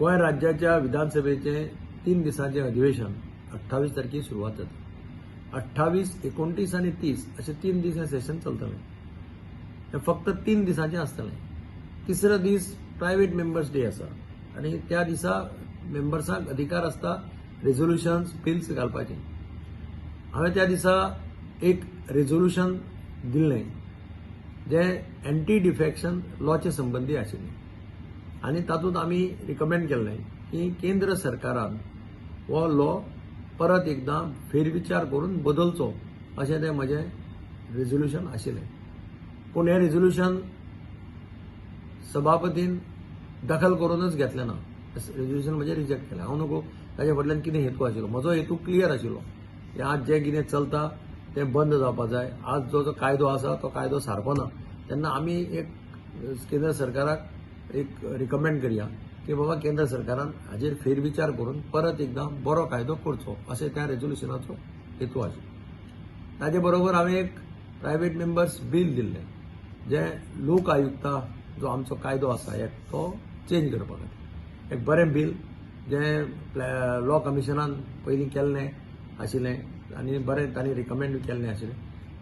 गोंय राज्याच्या विधानसभेचे 3 दिसांचे अधिवेशन 28 तारखेक सुरवात जाता. 28, 29 आणि 30 असे 3 दीस हे सेशन चलतलें. हे फक्त 3 दिसांचें आसतलें. तिसरो दीस प्रायव्हेट मेंबर्स डे आसा आणि त्या दिसा मेंबर्सांक अधिकार आसता रेझोल्युशन्स बिल्स घालपाचे. हांवें त्या दिसा एक रेझोल्युशन दिल्लें जे एंटी डिफेक्शन लॉचे संबंधी आशिल्लें आनी तातूंत आमी रिकमेंड केल्लें की केंद्र सरकारान हो लॉ परत एकदां फेरविचार करून बदलचो अशें तें म्हजें रेझोल्युशन आशिल्लें. पूण हें रेझोल्युशन सभापतीन दखल करूनच घेतलें ना. रेझोल्युशन म्हणजे रिजेक्ट केलें. हांव नको ताचे फाटल्यान कितें हेतू आशिल्लो. म्हजो हेतू क्लियर आशिल्लो की आज जें कितें चलता तें बंद जावपाक जाय. आज जो कायदो आसा तो कायदो सारको ना. तेन्ना आमी एक केंद्र सरकाराक एक रिकमेंड करया की बाबा केंद्र सरकारान हाजेर फेरविचार करून परत एकदां बरो कायदो करचो अशें त्या रेझोल्युशनाचो हेतू आशिल्लो. ताजे बरोबर हांवें एक प्रायव्हेट मेंबर्स बील दिल्लें जें लोक आयुक्ता जो आमचो कायदो आसा एक तो चेंज करपा खातीर. एक बरें बील जें लॉ कमिशनान पयलीं केल्लें आशिल्लें आनी बरें तांणी रिकमेंड केल्लें आशिल्लें.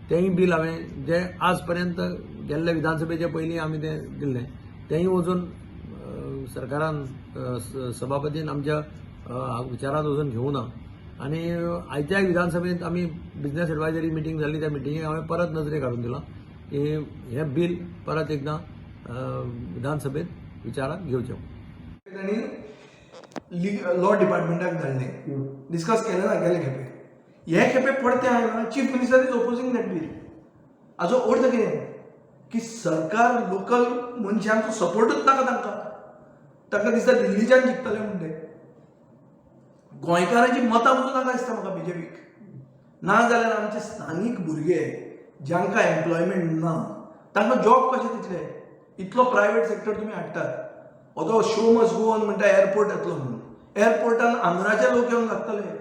तेंय बील हांवें जें आज पर्यंत गेल्ले विधानसभेचे पयलीं आमी तें दिल्लें तेंय वचून सरकारान सभापतीन आमच्या विचारांत वचून घेवं ना. आनी आयच्या विधानसभेंत आमी बिझनेस एडवायजरी मिटींग जाल्ली त्या मिटिंगेक हांवें परत नजरेक हाडून दिलां की हें बील परत एकदां विधानसभेत विचारांत घेवचें. तांणी लॉ डिपार्टमेंटाक धाडलें. डिस्कस केलें ना गेले खेपे. हे खेपे परते आयला chief minister is opposing that bill. हाजो अर्थ कितें की सरकार लोकल मनशांचो सपोर्टूच नाका तांकां. तांकां दिसता दिल्लीच्यान जिखतले म्हूण ते. गोंयकारांची मतां वचूं नाका दिसता म्हाका बीजेपीक. ना जाल्यार आमचे स्थानीक भुरगे जांकां एम्प्लॉयमेंट ना तांकां जॉब कशें दितले. इतलो प्रायव्हेट सेक्टर तुमी हाडटात. हो शो मस्ट गो ऑन म्हणटा एअरपोर्ट येतलो म्हणून. एअरपोर्टान आंध्राचे लोक येवन लागतले.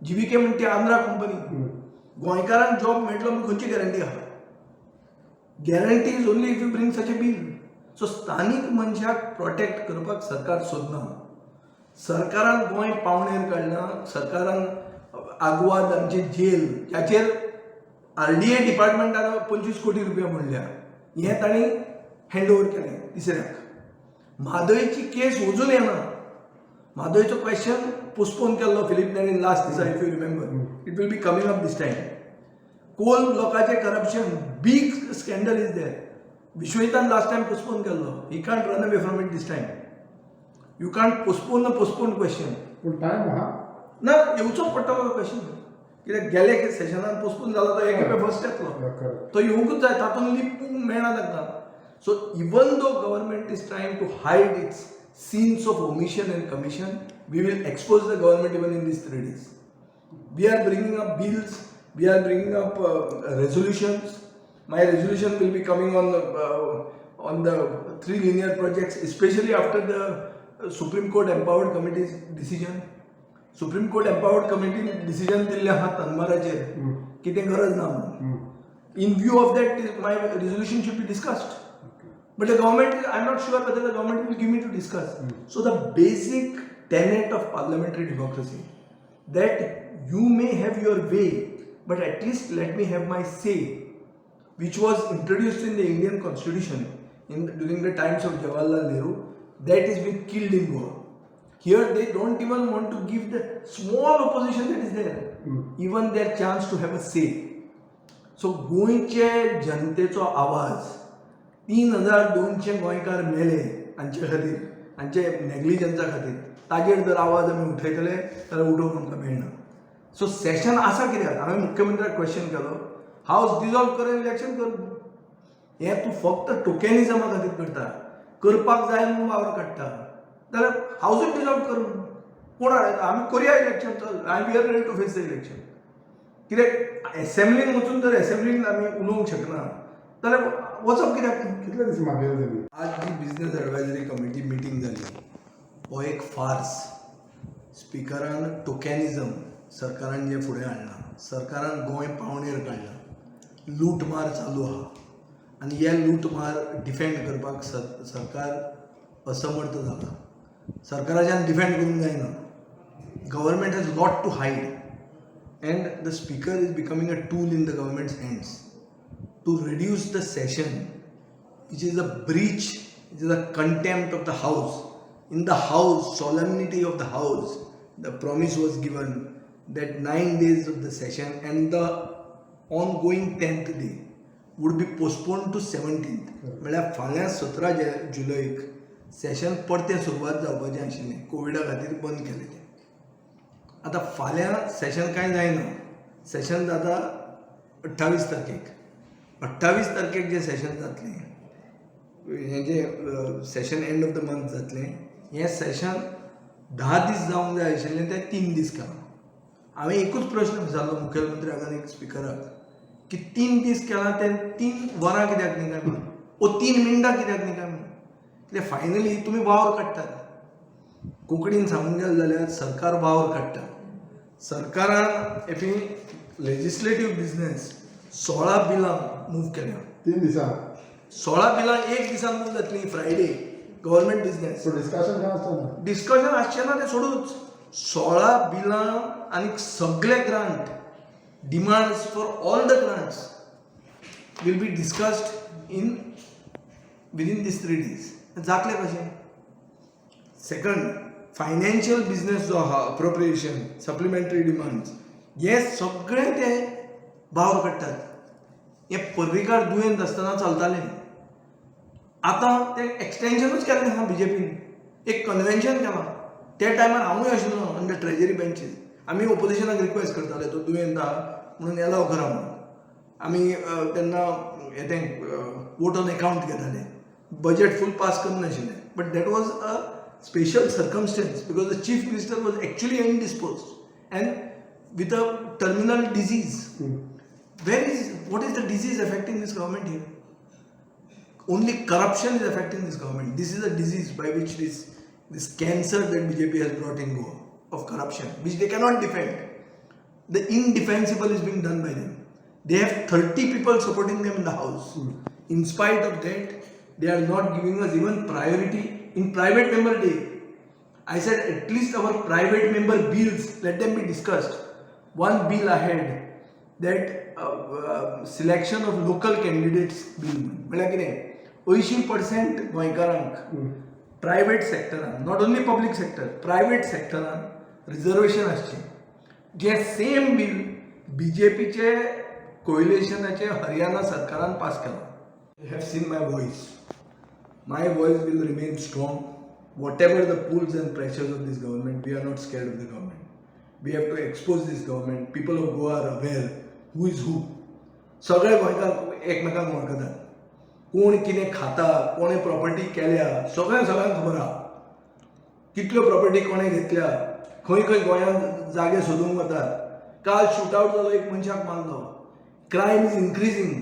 जीव्हीके म्हणटा ती आंध्रा कंपनी. गोंयकारांक जॉब मेळटलो म्हणून खंयची गॅरंटी आहा. Guarantee is only if you bring such a bill. So स्थानीक मनशाक प्रोटेक्ट करपाक सरकार सोदना. सरकारान गोंय पावणेर काडला. सरकारान आग्वाद आमचे जेल जाचेर RDA डिपार्टमेंटान 25 कोटी रुपया म्हणल्या हें तांणी हँड ओव्हर केलें तिसऱ्याक. म्हादयची केस अजून येना. म्हादयचो क्वेश्चन पोस्टपोन केल्लो फिलीप नेरीन लास्ट दिसा if you remember. It will be coming up this time. Coal ब्लॉकाचें corruption big scandal is there. विश्वहितान लास्ट टायम पोस्टपोन केल्लो. He can't run away from it this time. You can't postpone the postpone question. पूण time आहा ना येवचो पडटलो question. कित्याक गेले सेशनान पोस्टपोन जालो तो एक खेपे फर्स्ट येतलो. तो येवंकूच जाय. तातूंत लीप मेळना तांकां. So even though government is trying to hide its scenes of omission and commission, we will expose the government even in these 3 days. We are bringing up bills, we are bringing up resolutions. My resolution will be coming on the 3 linear projects, especially after the Supreme Court Empowered Committee's decision. Supreme Court Empowered Committee decision दिल्ले आहा तनमाराचेर की तें गरज ना म्हणून. In view of that, my resolution should be discussed. But the government, I'm not sure whether the government will give me to discuss. So the basic tenet of parliamentary democracy, that you may have your way, but at least let me have my say, which was introduced in the Indian Constitution during the times of Jawaharlal Nehru, that is being killed in Goa. Here they don't even want to give the small opposition that is there, even their chance to have a say. So गोंयचे जनतेचो आवाज 3200 गोंयकार मेले हांचे खातीर, हांचे नेग्लिजन्सा खातीर. ताजेर जर आवाज आमी उठयतले जाल्यार उठोवंक आमकां मेळना. सो सेशन आसा कित्याक. हांवें मुख्यमंत्र्याक क्वेश्चन केलो हावस डिजॉल्व कर इलेक्शन कर. हें तूं फक्त टोकेनिजमा खातीर करता. करपाक जाय म्हणून वावर काडटा जाल्यार हावसूच डिजॉल्व कर. कोण हाडटा. आमी करया इलेक्शन. चल I am ready to face the election. कित्याक एसेंब्लीन वचून जर एसेंब्लीन आमी उलोवंक शकना जाल्यार वचप कित्याक. कितले दीस मागेल जाली. आज जी बिझनेस एडवायझरी कमिटी मिटींग जाली हो एक फार्स. स्पिकरान टोकॅनिझम सरकारान जे फुडें हाडला. सरकारान गोंय पावणेर काडला. लूटमार चालू आहा आनी हे लूटमार डिफेंड करपाक सरकार असमर्थ जाला. सरकाराच्यान डिफेंड करूंक जायना. Government has lot to hide and the speaker is becoming a tool in the government's hands to reduce the session which is a breach, which is a contempt of the house. In the house, solemnity of the house, the promise was given that 9 days of the session and the ongoing 10th day would be postponed to 17th. म्हळ्यार फाल्यां 17 जुलयक session परतें सुरवात जावपाचें आशिल्लें, कोविडा खातीर बंद केलें तें. आतां फाल्यां सेशन कांय जायना, सेशन जाता 28 तारखेक. 28 तारखेक जें सेशन जातलें हें जें session end of the month जातलें, हें सेशन 10 दीस जावंक जाय आशिल्लें तें 3 दीस केलां. हांवें एकूच प्रश्न विचारलो मुखेलमंत्र्याक आनी स्पिकराक की 3 दीस केलां तें 3 वरां कित्याक न्ही काय म्हणून, ओ 3 मिनटां कित्याक न्ही काय म्हणून. कित्याक फायनली तुमी वावर काडटात. कोंकणीन सांगूंक गेलें जाल्यार सरकार वावर काडटा. सरकारान एफी लेजिस्लेटीव बिजनेस 16 बिलां मूव केल्या. 3 दिसां 16 बिलां एक दिसान मूव जातलीं. Friday government business so discussion काय आसतना डिस्कशन आसचें ना तें सोडूच. 16 बिलां आनी सगळे grant demands for all the grants will be discussed in within this 3 days. जातलें कशें? सेकंड, फायनान्शियल बिजनेस जो आहा, अप्रोप्रिएशन, सप्लिमेंटरी डिमांड्स, हे सगळें ते वावर काडटात. हें पर्रीकार दुयेंत आसतना चलतालें. आतां तें एक्सटेंशनूच केलें आहा बीजेपीन. एक कन्वेन्शन केलां. त्या टायमार हांवूय आशिल्लो ऑन द ट्रेजरी बेंचीस. आमी ओपोजिशनाक रिक्वेस्ट करताले तो दुयेंत आहा म्हणून एलाव करा म्हणून. आमी तेन्ना तें वोट ऑन अकाउंट घेताले. बजेट फूल पास करनाशिल्लें. But that was a special circumstance because the chief minister was actually indisposed and with a terminal disease. What is the disease affecting this government here? Only corruption is affecting this government. This is a disease by which this cancer that BJP has brought in Goa of corruption, which they cannot defend. The indefensible is being done by them. They have 30 people supporting them in the house. In spite of that, they are not giving us even priority in private member day. I said at least our private member bills, let them be discussed. One bill ahead, that selection of local candidates bill म्हळ्यार कितें 80% गोंयकारांक private सेक्टरान, not only public sector, private सेक्टरान reservation आसचें. जें same bill बीजेपीचे कोएलिशनाचे हरियाणा सरकारान पास केलां. You have seen my voice. My voice will remain strong. Whatever the pulls and pressures of this government, we are not scared of the government. We have to expose this government. People of Goa are aware who is who. सगळे गोंयकार एकमेकांक वळखतात. कोण कितें खाता, कोणें property केल्या, सगळ्यांक खबर आहा. कितल्यो प्रॉपर्टी कोणें घेतल्या, खंय खंय गोंयांत जागे सोदूंक वतात. काल शूट आउट जालो, एक मनशाक मारलो. Crime is increasing.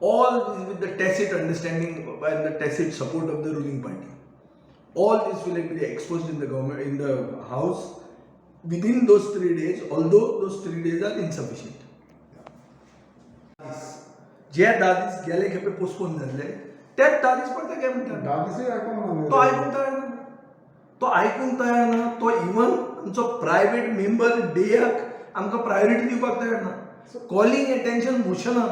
All with the tacit understanding and the tacit support of the ruling party. All this will be exposed in the government, in the house within those 3 days, although those 3 days are insufficient. जे 10 दीस गेले खेपे postpone जाल्ले तेच 10 दीस परते घे म्हणटा. 10 दिसय आयकूंक तो आयकूंक तयार ना. तो आयकूंक तयार ना. तो इवन आमचो प्रायवेट मेंबर डेयाक आमकां प्रायोरिटी दिवपाक तयार ना. कॉलिंग अटेन्शन मोशनां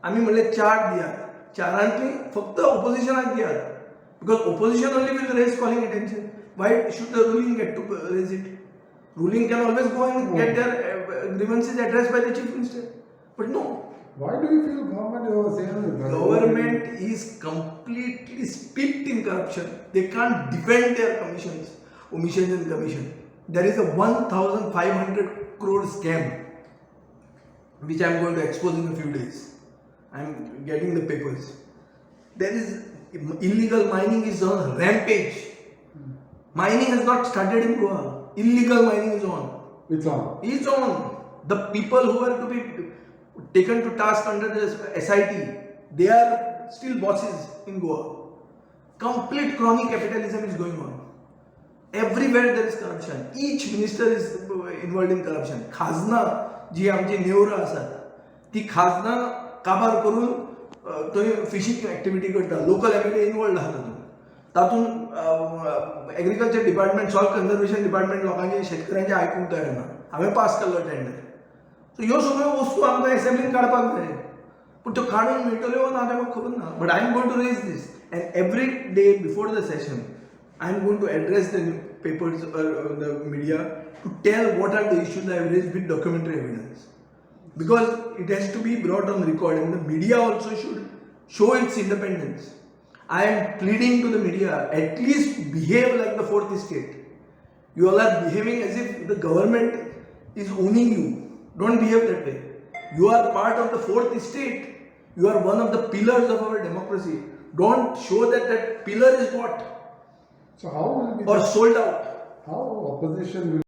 आमी म्हणलें 4 दियात. 4रांतली फक्त ओपोजिशनाक दियात. Because opposition only will raise calling attention. Why should the ruling get to raise it? Ruling can always go and get their grievances addressed by the chief minister. But no. Why do you feel government is saying Government is completely steeped in corruption. They can't defend their commissions, omissions and commission. There is a 1,500 crore scam which I am going to expose in a few days. I am getting the papers. There is illegal mining is on rampage. Mining has not started in Goa. Illegal mining is on. It's on. It's on. The people who are to be taken to task under the SIT, they are still bosses in Goa. Complete crony capitalism is going on. Everywhere there is corruption. Each minister is involved in corruption. खाजना जी आमची नेवरां आसात ती खाजना काबार करून थंय fishing activity करता. Local MLA involved आहा तातूंत. तातूंत agriculture department soil conservation department लोकांचे शेतकऱ्यांचे आयकूंक तयार ना हांवें पास केल्लो टेंडर सो ह्यो सगळ्यो वस्तू आमकां एसेंब्लीन काडपाक जाय पूण त्यो काडून मेळटल्यो ना तें म्हाका खबर ना but I am going to raise this and every day before the session I am going to address the papers the media to tell what are the issues I have raised with documentary evidence because it has to be brought on record and the media also should show its independence. I am pleading to the media, at least behave like the fourth estate. You all are behaving as if the government is owning you. Don't behave that way. You are part of the fourth estate. You are one of the pillars of our democracy. Don't show that that pillar is bought So how will be or sold out. how opposition will